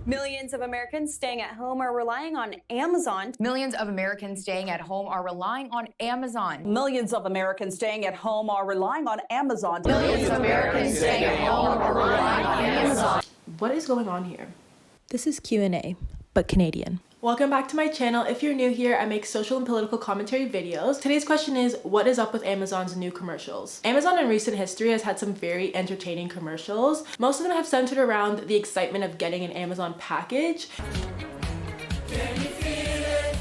Millions of Americans staying at home are relying on Amazon. Millions of Americans staying at home are relying on Amazon. Millions of Americans staying at home are relying on Amazon. Millions of Americans staying at home are relying on Amazon. What is going on here? This is Q&A, but Canadian. Welcome back to my channel. If you're new here, I make social and political commentary videos. Today's question is, what is up with Amazon's new commercials? Amazon in recent history has had some very entertaining commercials. Most of them have centered around the excitement of getting an Amazon package. Can you feel it?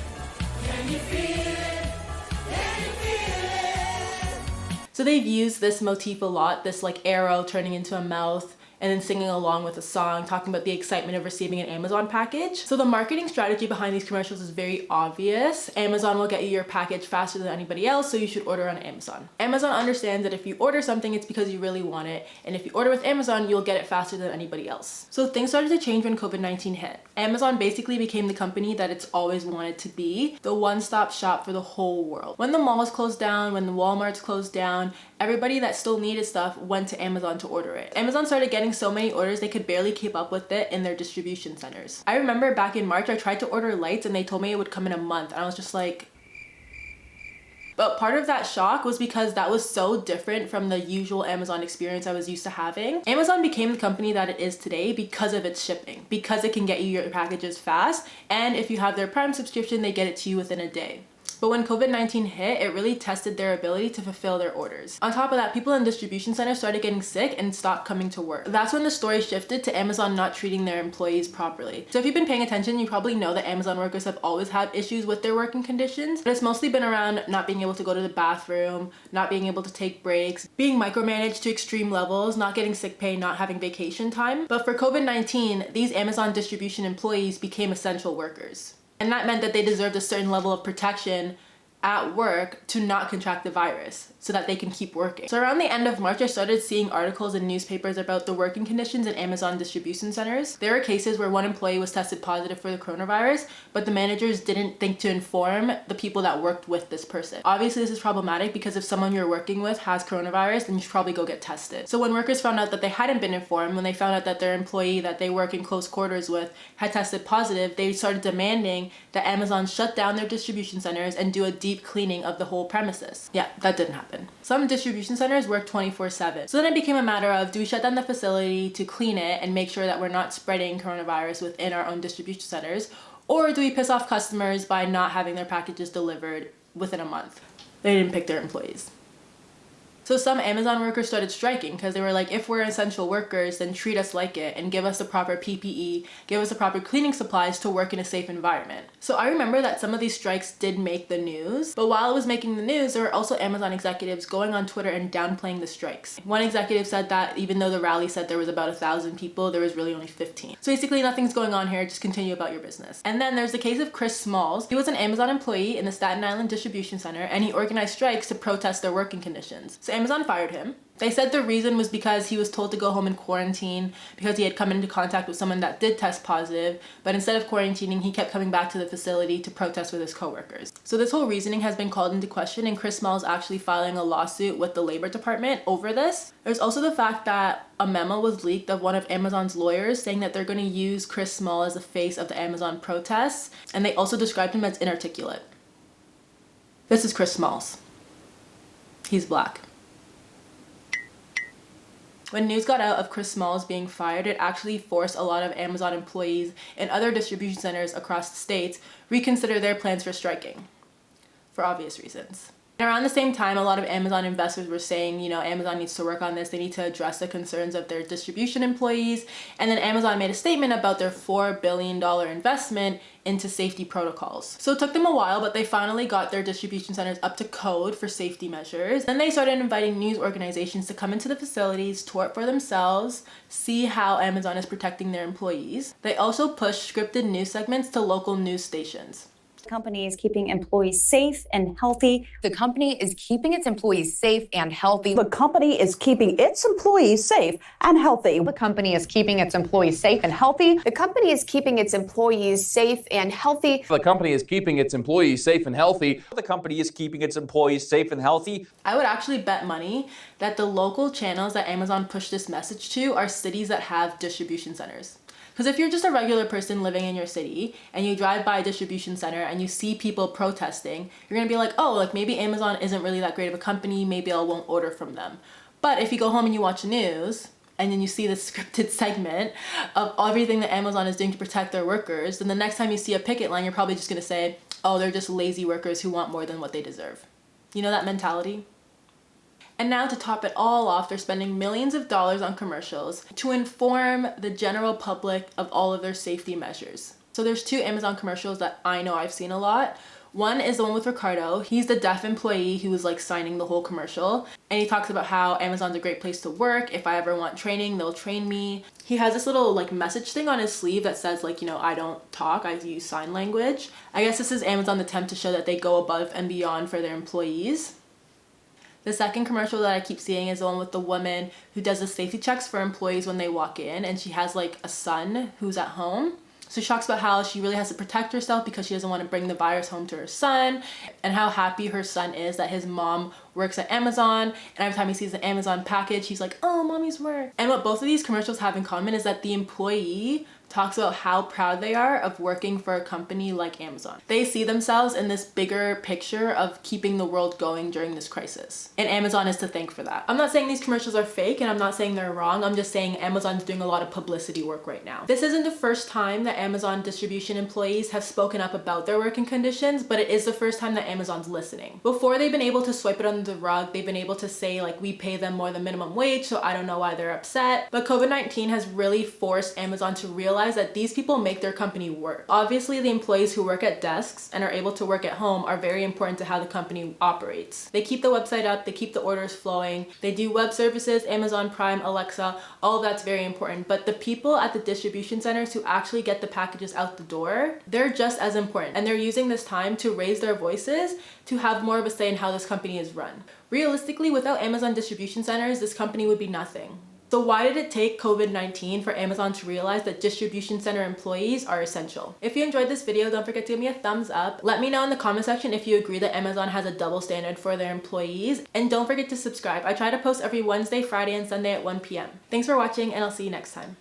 Can you feel it? Can you feel it? So they've used this motif a lot, this like arrow turning into a mouth, and then singing along with a song talking about the excitement of receiving an Amazon package. So the marketing strategy behind these commercials is very obvious. Amazon will get you your package faster than anybody else, so you should order on Amazon. Amazon understands that if you order something, it's because you really want it, and if you order with Amazon, you'll get it faster than anybody else. So things started to change when COVID-19 hit. Amazon basically became the company that it's always wanted to be, the one-stop shop for the whole world. When the malls closed down, when the Walmarts closed down, everybody that still needed stuff went to Amazon to order it. Amazon started getting so many orders they could barely keep up with it in their distribution centers. I remember back in March I tried to order lights and they told me it would come in a month, and I was just like, but part of that shock was because that was so different from the usual Amazon experience I was used to having. Amazon became the company that it is today because of its shipping, because it can get you your packages fast, and if you have their Prime subscription, they get it to you within a day. But when COVID-19 hit, it really tested their ability to fulfill their orders. On top of that, people in distribution centers started getting sick and stopped coming to work. That's when the story shifted to Amazon not treating their employees properly. So if you've been paying attention, you probably know that Amazon workers have always had issues with their working conditions, but it's mostly been around not being able to go to the bathroom, not being able to take breaks, being micromanaged to extreme levels, not getting sick pay, not having vacation time. But for COVID-19, these Amazon distribution employees became essential workers. And that meant that they deserved a certain level of protection at work to not contract the virus so that they can keep working. So around the end of March, I started seeing articles in newspapers about the working conditions in Amazon distribution centers. There were cases where one employee was tested positive for the coronavirus, but the managers didn't think to inform the people that worked with this person. Obviously, this is problematic because if someone you're working with has coronavirus, then you should probably go get tested. So when workers found out that they hadn't been informed, when they found out that their employee that they work in close quarters with had tested positive, they started demanding that Amazon shut down their distribution centers and do a deep cleaning of the whole premises. Yeah, that didn't happen. Some distribution centers work 24/7. So then it became a matter of, do we shut down the facility to clean it and make sure that we're not spreading coronavirus within our own distribution centers, or do we piss off customers by not having their packages delivered within a month? They didn't pick their employees. So some Amazon workers started striking because they were like, if we're essential workers, then treat us like it and give us the proper PPE, give us the proper cleaning supplies to work in a safe environment. So I remember that some of these strikes did make the news, but while it was making the news, there were also Amazon executives going on Twitter and downplaying the strikes. One executive said that even though the rally said there was about 1,000 people, there was really only 15. So basically nothing's going on here, just continue about your business. And then there's the case of Chris Smalls. He was an Amazon employee in the Staten Island distribution center, and he organized strikes to protest their working conditions. So Amazon fired him. They said the reason was because he was told to go home and quarantine because he had come into contact with someone that did test positive, but instead of quarantining, he kept coming back to the facility to protest with his coworkers. So this whole reasoning has been called into question, and Chris Smalls actually filing a lawsuit with the Labor Department over this. There's also the fact that a memo was leaked of one of Amazon's lawyers saying that they're going to use Chris Smalls as the face of the Amazon protests, and they also described him as inarticulate. This is Chris Smalls. He's black. When news got out of Chris Smalls being fired, it actually forced a lot of Amazon employees and other distribution centers across the states reconsider their plans for striking, for obvious reasons. And around the same time, a lot of Amazon investors were saying, you know, Amazon needs to work on this. They need to address the concerns of their distribution employees. And then Amazon made a statement about their $4 billion investment into safety protocols. So it took them a while, but they finally got their distribution centers up to code for safety measures. Then they started inviting news organizations to come into the facilities, tour it for themselves, see how Amazon is protecting their employees. They also pushed scripted news segments to local news stations. The company is keeping employees safe and healthy. The company is keeping its employees safe and healthy. The company is keeping its employees safe and healthy. The company is keeping its employees safe and healthy. The company is keeping its employees safe and healthy. The company is keeping its employees safe and healthy. The company is keeping its employees safe and healthy. I would actually bet money that the local channels that Amazon pushed this message to are cities that have distribution centers. Because if you're just a regular person living in your city and you drive by a distribution center and you see people protesting, you're gonna be like, oh, like maybe Amazon isn't really that great of a company, maybe I won't order from them. But if you go home and you watch the news, and then you see this scripted segment of everything that Amazon is doing to protect their workers, then the next time you see a picket line, you're probably just gonna say, oh, they're just lazy workers who want more than what they deserve. You know that mentality? And now to top it all off, they're spending millions of dollars on commercials to inform the general public of all of their safety measures. So there's 2 Amazon commercials that I know I've seen a lot. One is the one with Ricardo. He's the deaf employee who was like signing the whole commercial. And he talks about how Amazon's a great place to work. If I ever want training, they'll train me. He has this little like message thing on his sleeve that says like, you know, I don't talk, I use sign language. I guess this is Amazon's attempt to show that they go above and beyond for their employees. The second commercial that I keep seeing is the one with the woman who does the safety checks for employees when they walk in, and she has like a son who's at home. So she talks about how she really has to protect herself because she doesn't want to bring the virus home to her son, and how happy her son is that his mom works at Amazon, and every time he sees an Amazon package, he's like, oh, mommy's work. And what both of these commercials have in common is that the employee talks about how proud they are of working for a company like Amazon. They see themselves in this bigger picture of keeping the world going during this crisis. And Amazon is to thank for that. I'm not saying these commercials are fake, and I'm not saying they're wrong. I'm just saying Amazon's doing a lot of publicity work right now. This isn't the first time that Amazon distribution employees have spoken up about their working conditions, but it is the first time that Amazon's listening. Before, they've been able to swipe it under the rug. They've been able to say like, we pay them more than minimum wage, so I don't know why they're upset. But COVID-19 has really forced Amazon to realize that these people make their company work. Obviously, the employees who work at desks and are able to work at home are very important to how the company operates. They keep the website up, they keep the orders flowing, they do web services, Amazon Prime, Alexa, all of that's very important. But the people at the distribution centers who actually get the packages out the door, they're just as important. And they're using this time to raise their voices to have more of a say in how this company is run. Realistically, without Amazon distribution centers, this company would be nothing. So why did it take COVID-19 for Amazon to realize that distribution center employees are essential? If you enjoyed this video, don't forget to give me a thumbs up. Let me know in the comment section if you agree that Amazon has a double standard for their employees. And don't forget to subscribe. I try to post every Wednesday, Friday, and Sunday at 1 p.m. Thanks for watching, and I'll see you next time.